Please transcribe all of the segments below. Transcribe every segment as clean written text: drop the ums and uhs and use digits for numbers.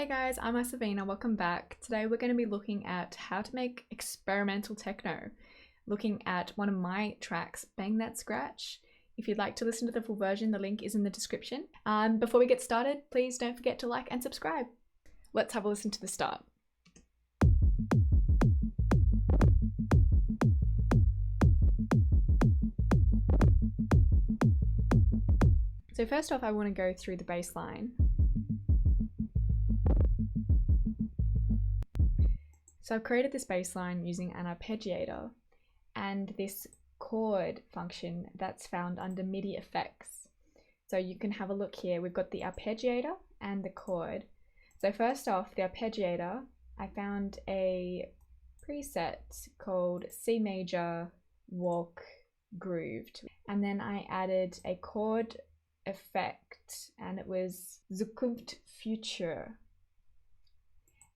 Hey guys, I'm Icevena, welcome back. Today we're going to be looking at how to make experimental techno, looking at one of my tracks, Bang That Scratch. If you'd like to listen to the full version, the link is in the description. Before we get started, please don't forget to like and subscribe. Let's have a listen to the start. So first off, I want to go through the bass line. So I've created this bass line using an arpeggiator and this chord function that's found under MIDI effects. So you can have a look here. We've got the arpeggiator and the chord. So first off, the arpeggiator, I found a preset called C major walk grooved. And then I added a chord effect and it was Zukunft Future.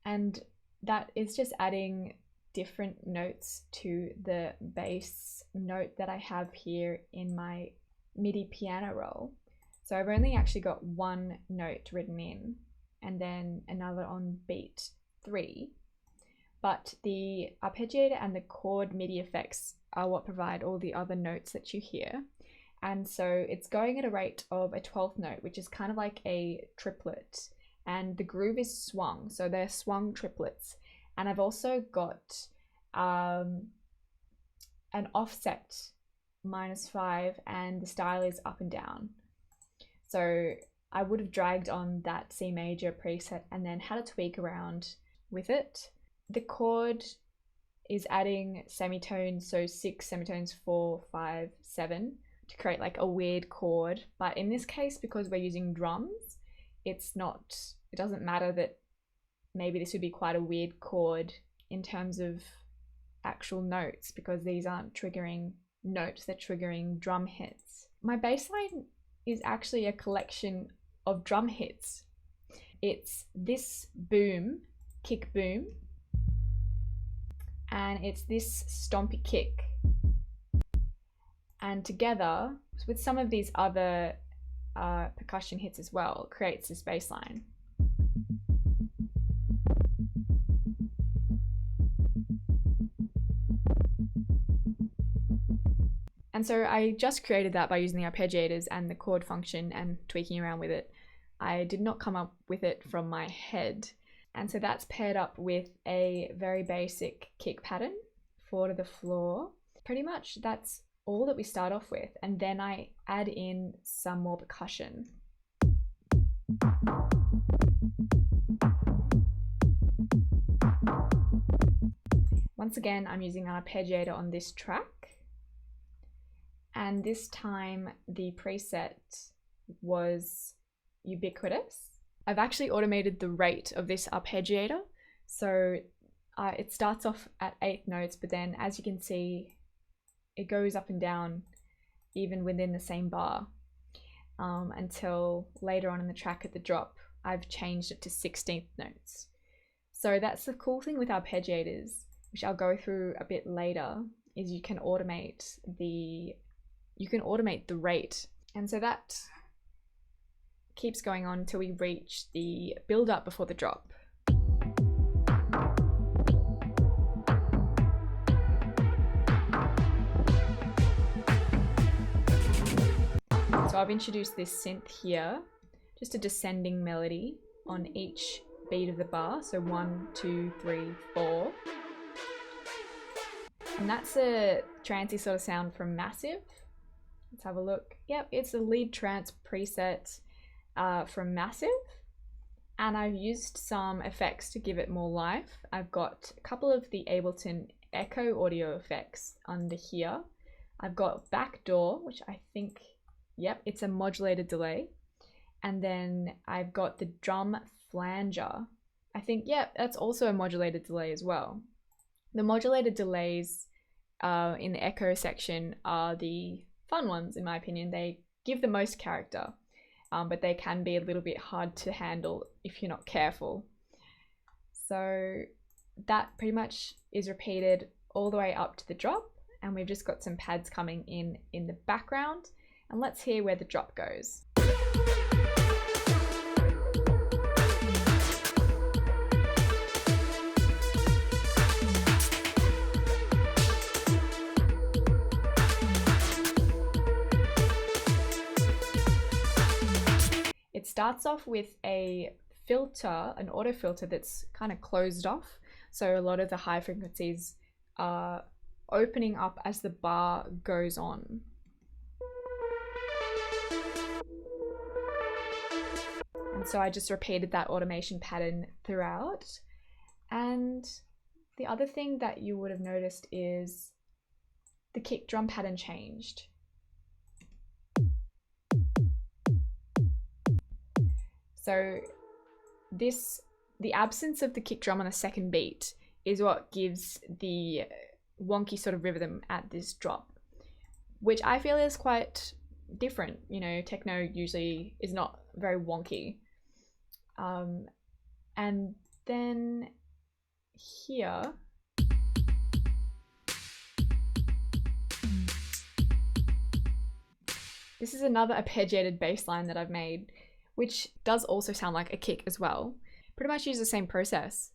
And that is just adding different notes to the bass note that I have here in my MIDI piano roll. So I've only actually got one note written in and then another on beat 3. But the arpeggiator and the chord MIDI effects are what provide all the other notes that you hear. And so it's going at a rate of a 12th note, which is kind of like a triplet. And the groove is swung, so they're swung triplets. And I've also got an offset -5 and the style is up and down. So I would have dragged on that C major preset and then had a tweak around with it. The chord is adding semitones, so 6 semitones, 4, 5, 7 to create like a weird chord. But in this case, because we're using drums, it doesn't matter that maybe this would be quite a weird chord in terms of actual notes because these aren't triggering notes, they're triggering drum hits. My bass line is actually a collection of drum hits. It's this boom, kick boom, and it's this stompy kick. And together with some of these other percussion hits as well, creates this bass line. And so I just created that by using the arpeggiators and the chord function and tweaking around with it. I did not come up with it from my head. And so that's paired up with a very basic kick pattern, 4 to the floor. Pretty much that's all that we start off with, and then I add in some more percussion. Once again, I'm using an arpeggiator on this track, and this time the preset was ubiquitous. I've actually automated the rate of this arpeggiator, so it starts off at 8 notes, but then as you can see, it goes up and down even within the same bar until later on in the track at the drop, I've changed it to 16th notes. So that's the cool thing with arpeggiators, which I'll go through a bit later, is you can automate the rate. And so that keeps going on until we reach the build up before the drop. So I've introduced this synth here, just a descending melody on each beat of the bar. So 1, 2, 3, 4. And that's a trancey sort of sound from Massive. Let's have a look. Yep, it's a lead trance preset from Massive. And I've used some effects to give it more life. I've got a couple of the Ableton echo audio effects under here. I've got backdoor, which I think, yep, it's a modulated delay. And then I've got the drum flanger. I think, yep, that's also a modulated delay as well. The modulated delays in the echo section are the fun ones, in my opinion. They give the most character, but they can be a little bit hard to handle if you're not careful. So that pretty much is repeated all the way up to the drop, and we've just got some pads coming in the background. And let's hear where the drop goes. starts off with a filter, an auto filter that's kind of closed off. So a lot of the high frequencies are opening up as the bar goes on. And so I just repeated that automation pattern throughout. And the other thing that you would have noticed is the kick drum pattern changed. So the absence of the kick drum on the second beat is what gives the wonky sort of rhythm at this drop, which I feel is quite different. You know, techno usually is not very wonky. And then here, this is another arpeggiated bass line that I've made, which does also sound like a kick as well. Pretty much use the same process.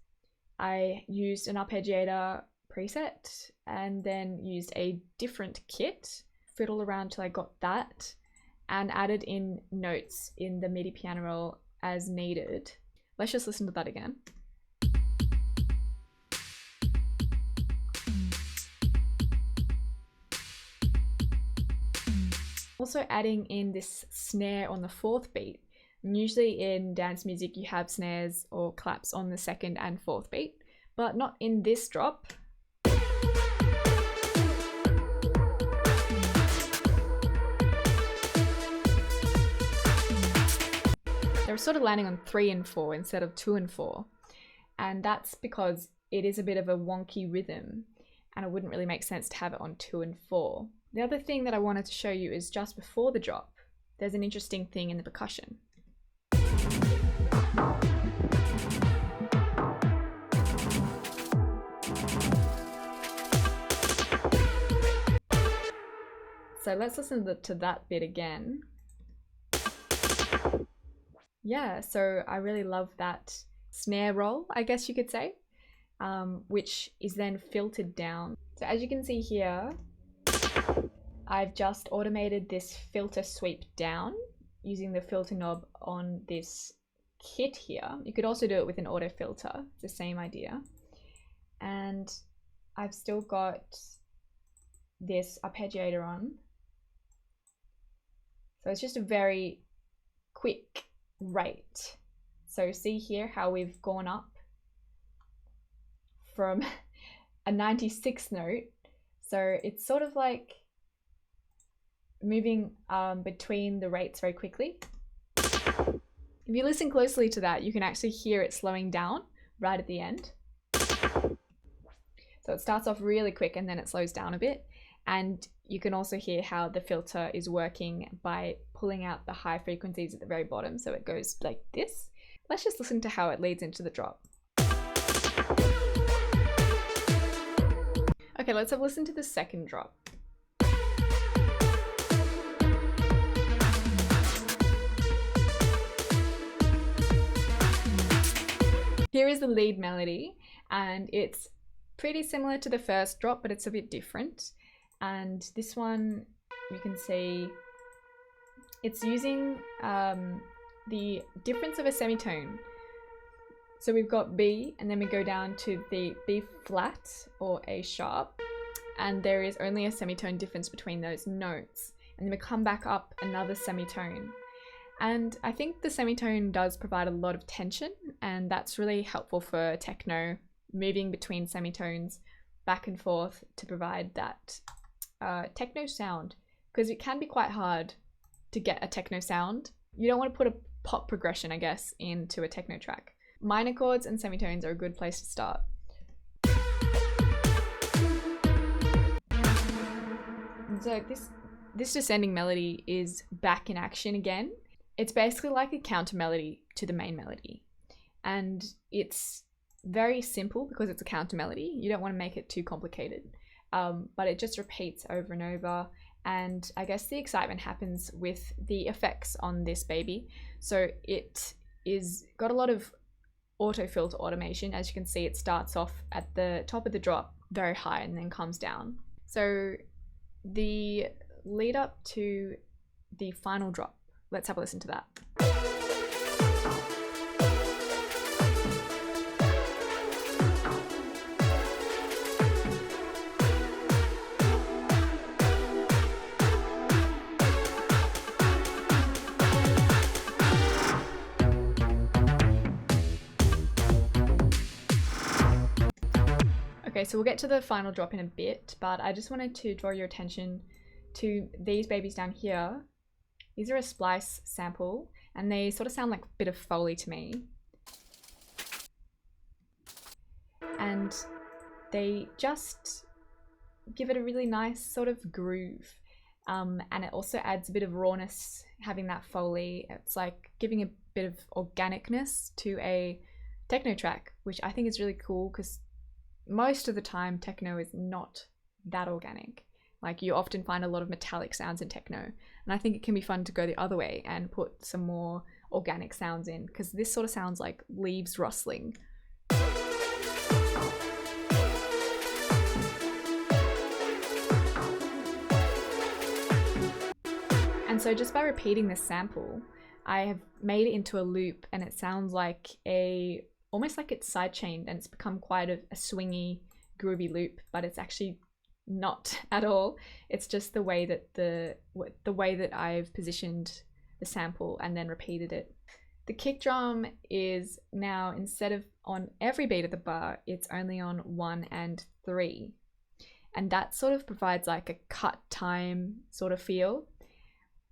I used an arpeggiator preset and then used a different kit, fiddled around till I got that, and added in notes in the MIDI piano roll as needed. Let's just listen to that again. Also adding in this snare on the fourth beat. And usually in dance music you have snares or claps on the second and fourth beat, but not in this drop. They're sort of landing on 3 and 4 instead of 2 and 4. And that's because it is a bit of a wonky rhythm and it wouldn't really make sense to have it on 2 and 4. The other thing that I wanted to show you is just before the drop, there's an interesting thing in the percussion. So let's listen to that bit again. Yeah, so I really love that snare roll, I guess you could say, which is then filtered down. So as you can see here, I've just automated this filter sweep down using the filter knob on this kit here. You could also do it with an auto filter, it's the same idea. And I've still got this arpeggiator on. So it's just a very quick rate. So see here how we've gone up from a 96th note. So it's sort of like moving between the rates very quickly. If you listen closely to that, you can actually hear it slowing down right at the end. So it starts off really quick and then it slows down a bit. And you can also hear how the filter is working by pulling out the high frequencies at the very bottom. So it goes like this. Let's just listen to how it leads into the drop. Okay, let's have a listen to the second drop. Here is the lead melody, and it's pretty similar to the first drop, but it's a bit different. And this one, you can see it's using the difference of a semitone. So we've got B, and then we go down to the B flat or A sharp, and there is only a semitone difference between those notes. And then we come back up another semitone. And I think the semitone does provide a lot of tension, and that's really helpful for techno, moving between semitones back and forth to provide that techno sound, because it can be quite hard to get a techno sound. You don't want to put a pop progression, I guess, into a techno track. Minor chords and semitones are a good place to start. And so this descending melody is back in action again. It's basically like a counter melody to the main melody. And it's very simple because it's a counter melody. You don't want to make it too complicated, but it just repeats over and over. And I guess the excitement happens with the effects on this baby. So it is got a lot of auto filter automation. As you can see, it starts off at the top of the drop very high and then comes down. So the lead up to the final drop, let's have a listen to that. Okay, so we'll get to the final drop in a bit, but I just wanted to draw your attention to these babies down here. These are a splice sample, and they sort of sound like a bit of Foley to me. And they just give it a really nice sort of groove. And it also adds a bit of rawness, having that Foley. It's like giving a bit of organicness to a techno track, which I think is really cool because most of the time techno is not that organic. Like, you often find a lot of metallic sounds in techno, and I think it can be fun to go the other way and put some more organic sounds in, because this sort of sounds like leaves rustling. And so just by repeating this sample, I have made it into a loop, and it sounds like almost like it's sidechained, and it's become quite a swingy, groovy loop, but it's actually not at all. It's just the way that the way that I've positioned the sample and then repeated it. The kick drum is now, instead of on every beat of the bar, it's only on 1 and 3. And that sort of provides like a cut time sort of feel,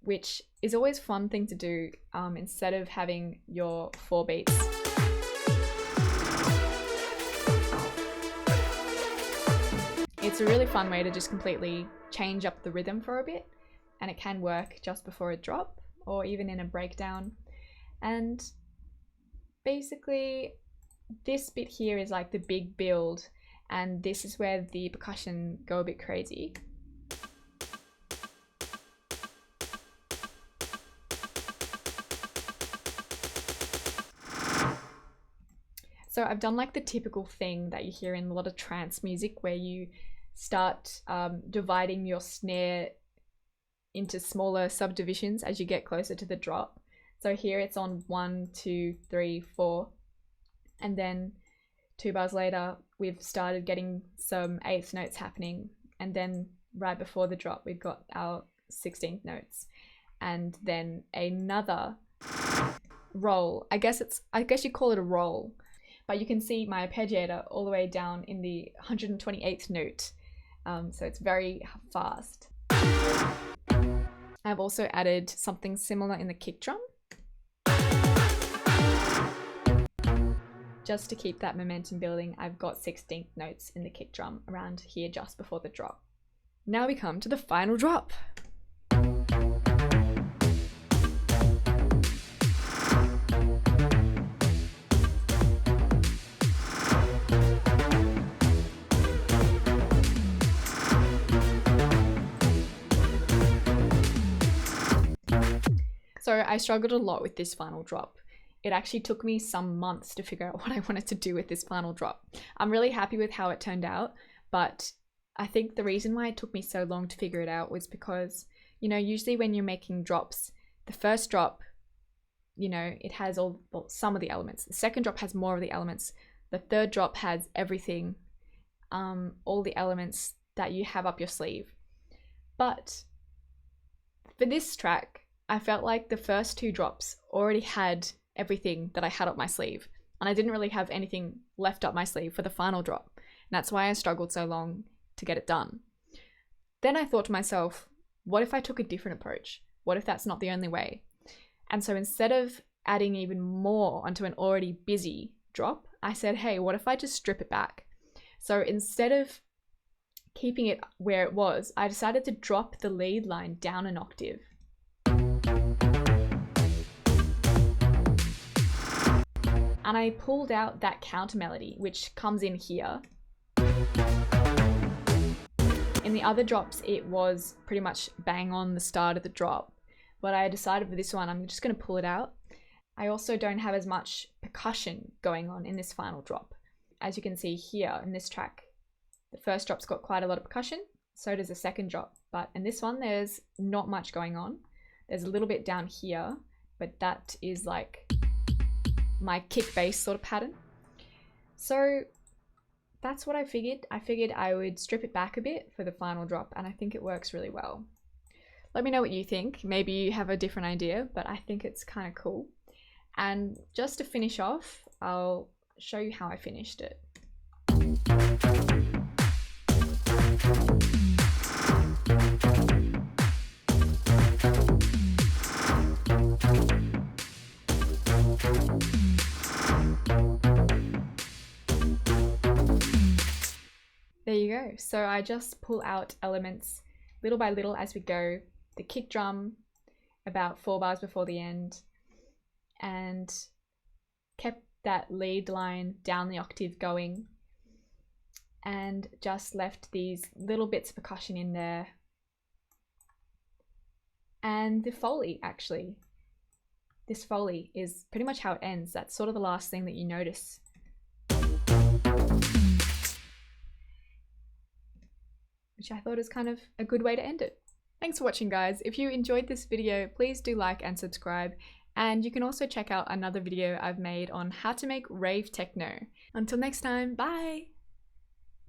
which is always a fun thing to do, instead of having your 4 beats. It's a really fun way to just completely change up the rhythm for a bit, and it can work just before a drop or even in a breakdown. And basically this bit here is like the big build, and this is where the percussion go a bit crazy. So I've done like the typical thing that you hear in a lot of trance music, where you start dividing your snare into smaller subdivisions as you get closer to the drop. So here it's on 1, 2, 3, 4, and then 2 bars later we've started getting some 8th notes happening, and then right before the drop we've got our 16th notes, and then another roll. I guess you call it a roll, but you can see my arpeggiator all the way down in the 128th note. So it's very fast. I've also added something similar in the kick drum, just to keep that momentum building. I've got 16th notes in the kick drum around here just before the drop. Now we come to the final drop. So I struggled a lot with this final drop. It actually took me some months to figure out what I wanted to do with this final drop. I'm really happy with how it turned out, but I think the reason why it took me so long to figure it out was because, you know, usually when you're making drops, the first drop, you know, it has some of the elements. The second drop has more of the elements. The third drop has everything, all the elements that you have up your sleeve. But for this track, I felt like the first 2 drops already had everything that I had up my sleeve, and I didn't really have anything left up my sleeve for the final drop. And that's why I struggled so long to get it done. Then I thought to myself, what if I took a different approach? What if that's not the only way? And so instead of adding even more onto an already busy drop, I said, hey, what if I just strip it back? So instead of keeping it where it was, I decided to drop the lead line down an octave. And I pulled out that counter melody, which comes in here. In the other drops, it was pretty much bang on the start of the drop, but I decided for this one, I'm just going to pull it out. I also don't have as much percussion going on in this final drop. As you can see here in this track, the first drop's got quite a lot of percussion, so does the second drop, but in this one, there's not much going on. There's a little bit down here, but that is like my kick bass sort of pattern. So that's what I figured. I figured I would strip it back a bit for the final drop, and I think it works really well. Let me know what you think. Maybe you have a different idea, but I think it's kind of cool. And just to finish off, I'll show you how I finished it. There you go. So I just pull out elements little by little as we go. The kick drum about 4 bars before the end, and kept that lead line down the octave going, and just left these little bits of percussion in there. And the Foley, actually. This Foley is pretty much how it ends. That's sort of the last thing that you notice. Which I thought is kind of a good way to end it. Thanks for watching, guys. If you enjoyed this video, please do like and subscribe. And you can also check out another video I've made on how to make rave techno. Until next time, bye!